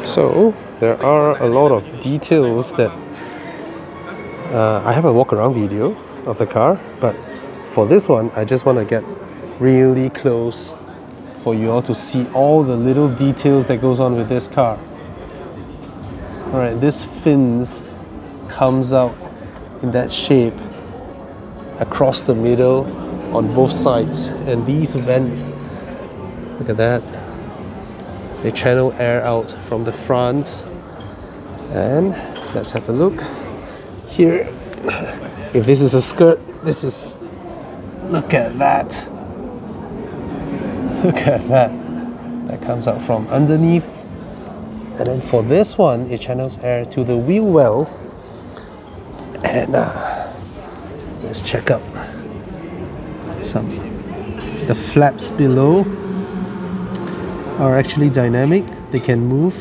So there are a lot of details that I have a walk around video of the car, but for this one I just want to get really close for you all to see all the little details that goes on with this car. Alright, this fins comes out in that shape across the middle on both sides, and these vents, look at that, they channel air out from the front. And let's have a look here. If this is a skirt, this is, look at that, look at that, that comes out from underneath. And then for this one, it channels air to the wheel well. And let's check out the flaps below are actually dynamic. They can move.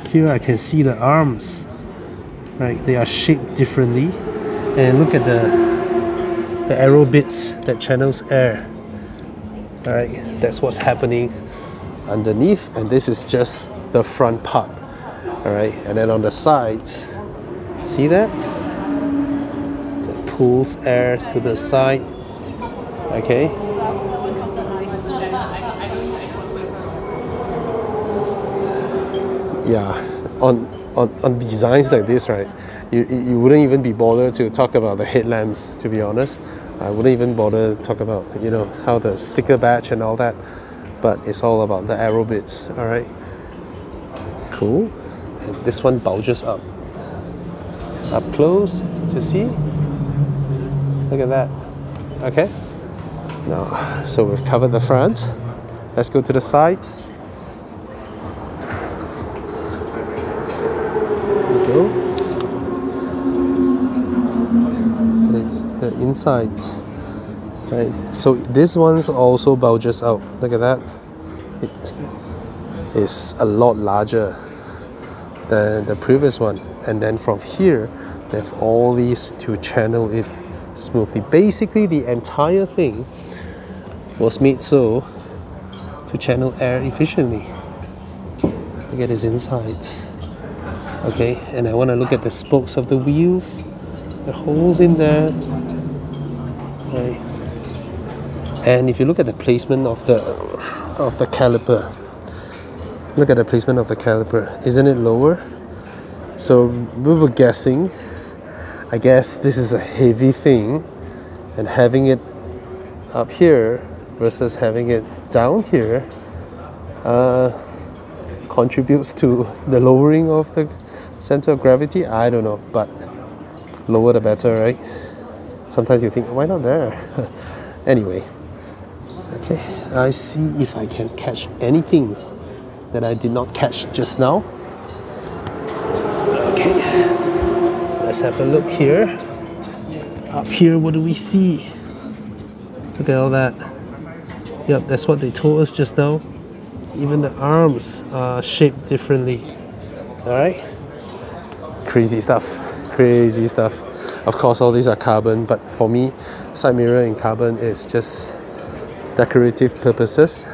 Here I can see the arms, right? They are shaped differently. And look at the arrow bits that channels air. All right, that's what's happening underneath, and this is just the front part. All right, and then on the sides, see that? It pulls air to the side. Okay. Yeah, on designs like this, right? You wouldn't even be bothered to talk about the headlamps, to be honest. I wouldn't even bother to talk about, you know, how the sticker badge and all that, but it's all about the arrow bits. All right, cool. And this one bulges up close to see. Look at that. Okay, now so we've covered the front. Let's go to the sides. There we go. The insides, right? So this one's also bulges out. Look at that. It is a lot larger than the previous one. And then from here, they have all these to channel it smoothly. Basically, the entire thing was made so to channel air efficiently. Look at its insides. Okay, and I want to look at the spokes of the wheels. The holes in there. Right. And if you look at the placement of the caliper, look at the placement of the caliper. Isn't it lower? So we were guessing, I guess this is a heavy thing, and having it up here versus having it down here contributes to the lowering of the center of gravity. I don't know, but lower the better, right? Sometimes you think, why not there? Anyway, okay, I see if I can catch anything that I did not catch just now. Okay, let's have a look here. Up here, what do we see? Look at all that. Yep, that's what they told us just now. Even the arms are shaped differently. Alright? Crazy stuff. Crazy stuff. Of course, all these are carbon, but for me, side mirror in carbon is just decorative purposes.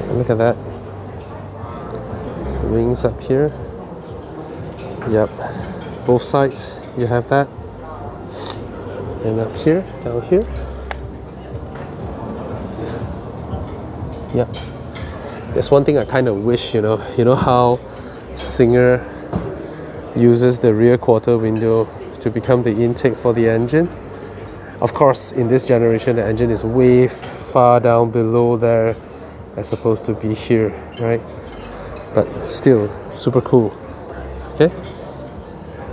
Look at that. Wings up here. Yep. Both sides, you have that. And up here, down here. Yep. There's one thing I kind of wish, you know how Singer uses the rear quarter window to become the intake for the engine. Of course, in this generation, the engine is way far down below there as opposed to be here, right? But still, super cool. Okay?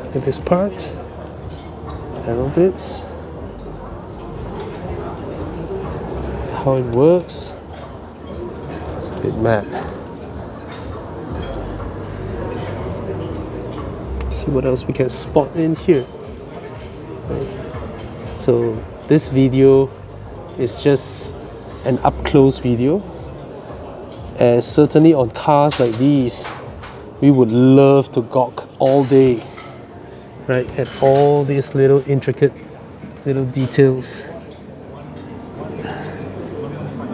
Look at this part. Arrow bits. How it works. It's a bit mad. See what else we can spot in here. So this video is just an up-close video, and certainly on cars like these we would love to gawk all day, right, at all these little intricate little details.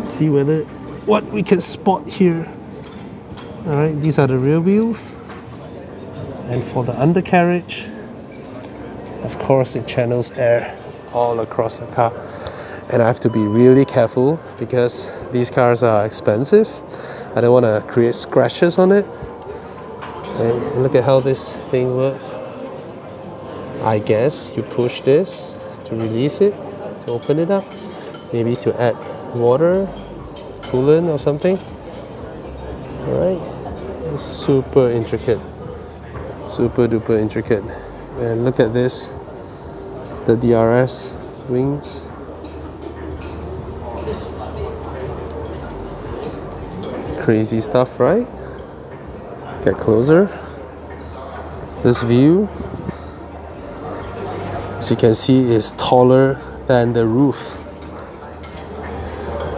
See what we can spot here. Alright, these are the rear wheels. And for the undercarriage, of course it channels air all across the car. And I have to be really careful because these cars are expensive. I don't want to create scratches on it. And look at how this thing works. I guess you push this to release it, to open it up, maybe to add water, coolant or something. Alright, it's super intricate, super duper intricate. And look at this, the DRS wings. Crazy stuff, right? Get closer. This view, as you can see, is taller than the roof.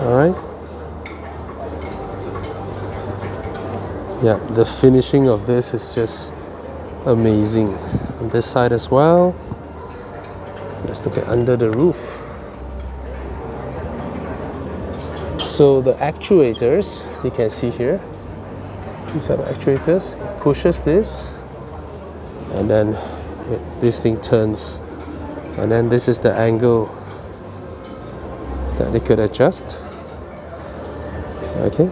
Alright? Yeah, the finishing of this is just amazing. On this side as well. Let's look at under the roof. So the actuators, you can see here, these are the actuators. It pushes this, and then this thing turns. And then this is the angle that they could adjust. Okay,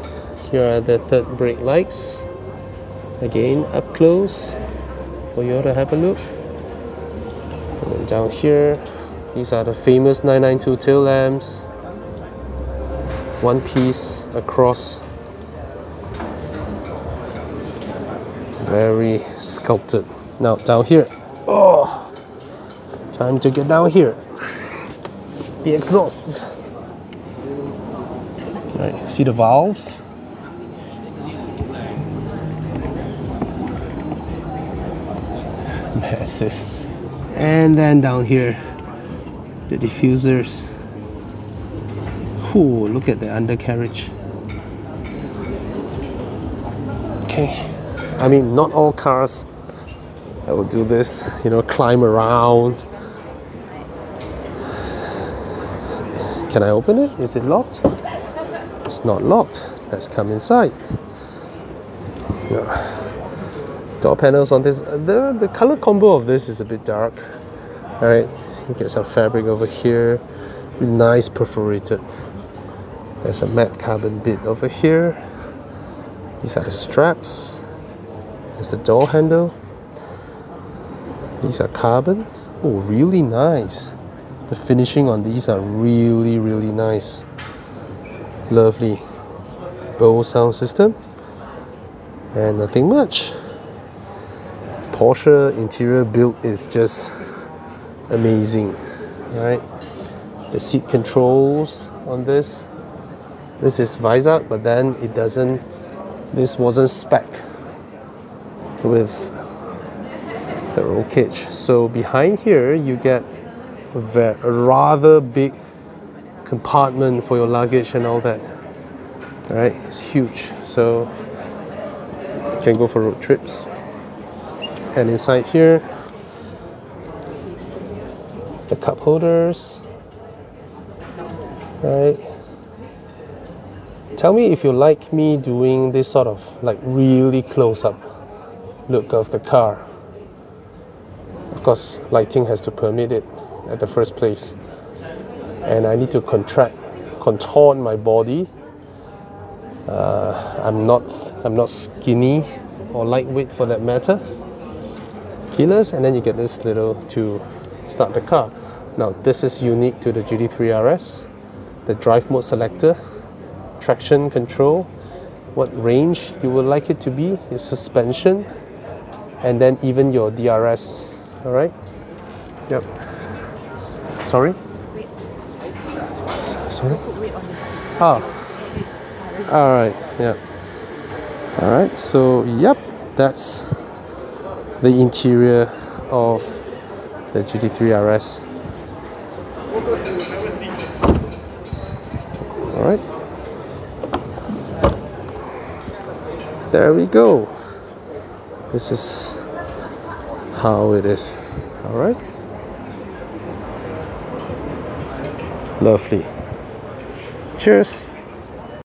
here are the third brake lights. Again, up close for you all to have a look. And then down here, these are the famous 992 tail lamps. One piece across. Very sculpted. Now down here. Oh! Time to get down here. The exhausts. Alright, see the valves? Massive. And then down here, the diffusers. Ooh, look at the undercarriage. Okay. I mean, not all cars that will do this, you know, climb around. Can I open it? Is it locked? It's not locked. Let's come inside. Yeah. Door panels on this. The color combo of this is a bit dark. Alright, you get some fabric over here. Nice perforated. There's a matte carbon bit over here. These are the straps. There's the door handle. These are carbon. Oh, really nice. The finishing on these are really, really nice. Lovely Bose sound system. And nothing much. Porsche interior build is just amazing. Right? The seat controls on this. This is visor, but then it doesn't. This wasn't spec with the roll cage. So behind here you get a rather big compartment for your luggage and all that. Alright, it's huge. So you can go for road trips. And inside here, the cup holders. Right. Tell me if you like me doing this sort of like really close-up look of the car. Of course, lighting has to permit it at the first place. And I need to contour my body. I'm not skinny or lightweight for that matter. Keyless, and then you get this little to start the car. Now this is unique to the GT3RS. The drive mode selector, traction control, what range you would like it to be, your suspension, and then even your DRS. Alright? Yep. Sorry? Sorry? Oh. Alright, yeah. Alright, so yep, that's the interior of the GT3RS. Alright. There we go. This is how it is. Alright. Lovely. Cheers.